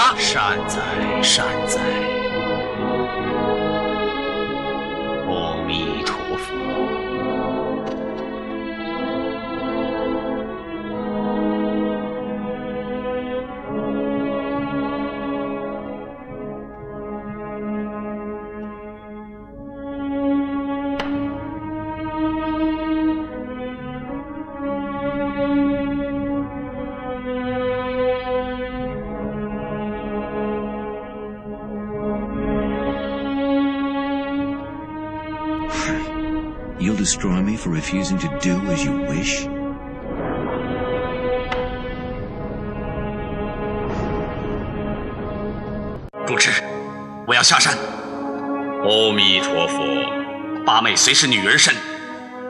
他。善哉善哉，阿弥陀佛。You'll destroy me for refusing to do as you wish? "主持，我要下山。阿弥陀佛。八妹虽是女儿身，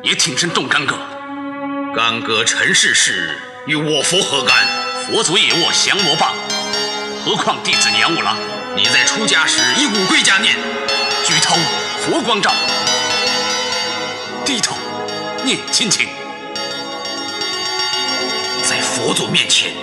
也挺身动干戈。干戈尘世事，与我佛何干？佛祖也握降魔棒，何况弟子娘我了？你在出家时以五归家念，举头佛光照，低头念亲情，在佛祖面前。"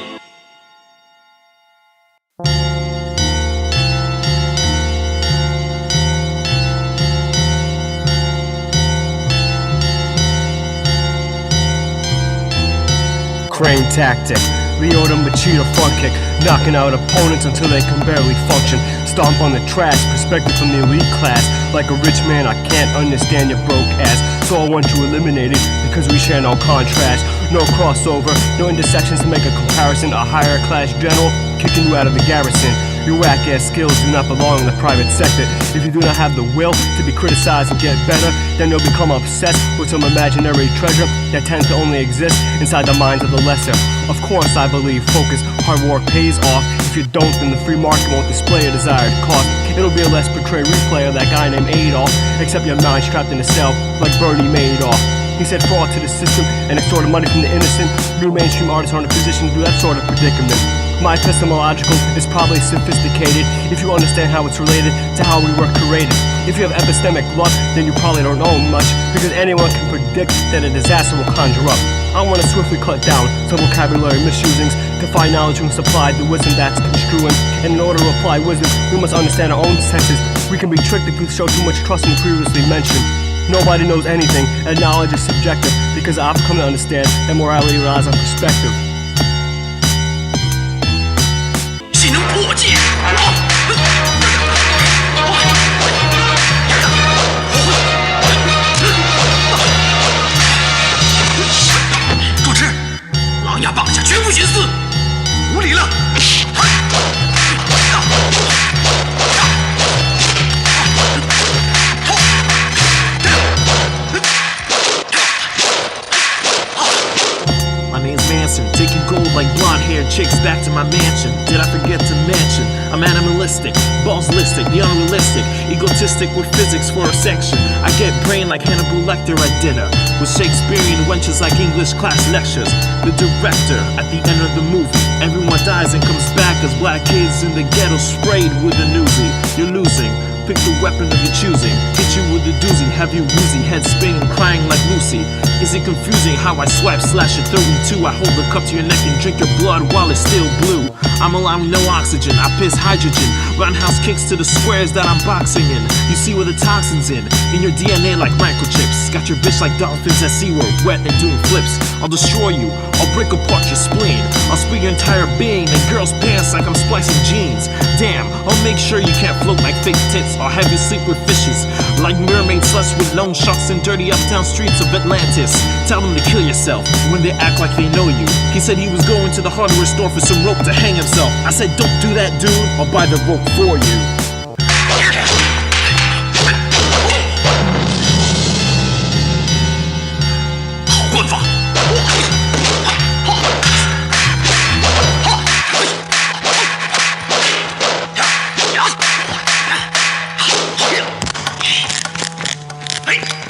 Crane tactic, Leota Machida front kick, knocking out opponents until they can barely function. Stomp on the trash, perspective from the elite class. Like a rich man, I can't understand your broke ass, so I want you eliminated because we share no contrast. No crossover, no intersections to make a comparison. A higher class general kicking you out of the garrison. Your whack-ass skills do not belong in the private sector. If you do not have the will to be criticized and get better, then you'll become obsessed with some imaginary treasure that tends to only exist inside the minds of the lesser. Of course, I believe focus, hard work pays off. If you don't, then the free market won't display a desired cost. It'll be a less portrayed replay of that guy named Adolf, except your mind's trapped in a cell like Bernie Madoff. He said fraud to the system and extorted money from the innocent. New mainstream artists are in a position to do that sort of predicament. My epistemological is probably sophisticated if you understand how it's related to how we were created. If you have epistemic luck, then you probably don't know much, because anyone can predict that a disaster will conjure up. I want to swiftly cut down some vocabulary misusings to find knowledge and supply the wisdom that's construing. And in order to apply wisdom, we must understand our own senses. We can be tricked if we show too much trust in the previously mentioned. Nobody knows anything, and knowledge is subjective, because I've come to understand that morality relies on perspective. 岂能破戒？主持，狼牙棒下绝不寻思，无礼了。Taking gold like blonde-haired chicks back to my mansion. Did I forget to mention I'm animalistic, ballslistic, the unrealistic, egotistic with physics for a section. I get brain like Hannibal Lecter at dinner, with Shakespearean wenches like English class lectures. The director at the end of the movie, everyone dies and comes back as black kids in the ghetto sprayed with a Uzi. You're losing. Pick the weapon of your choosing. Hit you with a doozy, have you woozy, head spinning, crying like Lucy. Is it confusing how I swipe, slash your throat in two? I hold the cup to your neck and drink your blood while it's still blue. I'm allowing no oxygen, I piss hydrogen. Roundhouse kicks to the squares that I'm boxing in. You see where the toxins in your DNA like microchips. Got your bitch like dolphins at SeaWorld, wet and doing flips. I'll destroy you, I'll break apart your spleen. I'll split your entire being in girls' pants like I'm splicing jeans. Damn, I'll make sure you can't float like fake tits. I'll have you sleep with fishes, like mermaid sluts with loan sharks in dirty uptown streets of Atlantis. Tell them to kill yourself when they act like they know you. He said he was going to the hardware store for some rope to hang himself. I said, don't do that, dude, I'll buy the rope for you.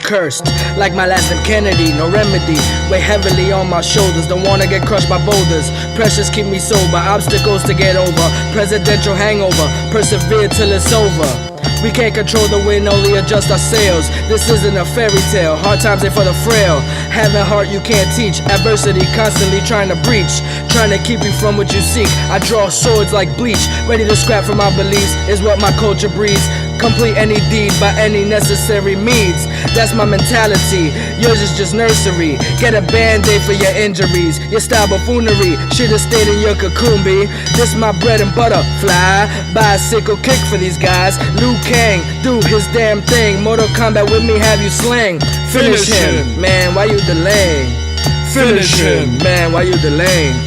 cursed. Like my last name Kennedy, no remedy. Weigh heavily on my shoulders, don't wanna get crushed by boulders. Pressures keep me sober, obstacles to get over. Presidential hangover, persevere till it's over. We can't control the wind, only adjust our sails. This isn't a fairy tale, hard times ain't for the frail. Having heart you can't teach, adversity constantly trying to breach. Trying to keep you from what you seek. I draw swords like bleach, ready to scrap for my beliefs, is what my culture breeds. Complete any deed by any necessary means. That's my mentality, yours is just nursery. Get a band-aid for your injuries. Your style buffoonery, should've stayed in your cocoon, B. This my bread and butter, fly. Bicycle kick for these guys. Liu Kang, do his damn thing. Mortal Kombat with me, have you sling. Finish him, man, why you delaying? Finish him, man, why you delaying?